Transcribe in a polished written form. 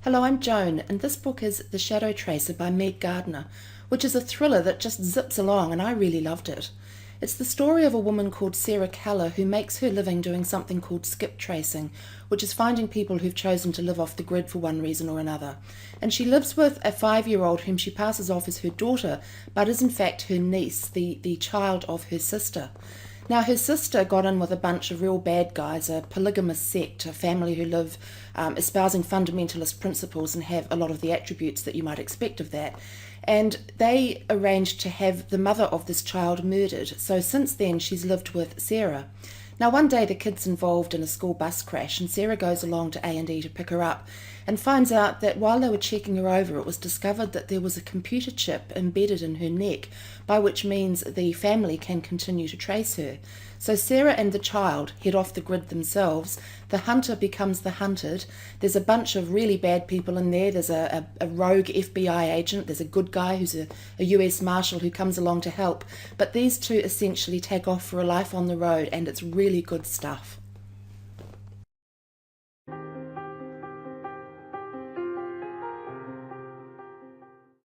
Hello, I'm Joan, and this book is The Shadow Tracer by Meg Gardiner, which is a thriller that just zips along, and I really loved it. It's the story of a woman called Sarah Keller who makes her living doing something called skip tracing, which is finding people who've chosen to live off the grid for one reason or another. And she lives with a 5-year-old whom she passes off as her daughter, but is in fact her niece, the child of her sister. Now, her sister got in with a bunch of real bad guys, a polygamist sect, a family who live espousing fundamentalist principles and have a lot of the attributes that you might expect of that. And they arranged to have the mother of this child murdered. So since then, she's lived with Sarah. Now, one day the kid's involved in a school bus crash, and Sarah goes along to A&E to pick her up and finds out that while they were checking her over, it was discovered that there was a computer chip embedded in her neck, by which means the family can continue to trace her. So Sarah and the child head off the grid themselves. The hunter becomes the hunted. There's a bunch of really bad people in there. There's a rogue FBI agent. There's a good guy who's a US Marshal who comes along to help. But these two essentially take off for a life on the road, and it's really good stuff.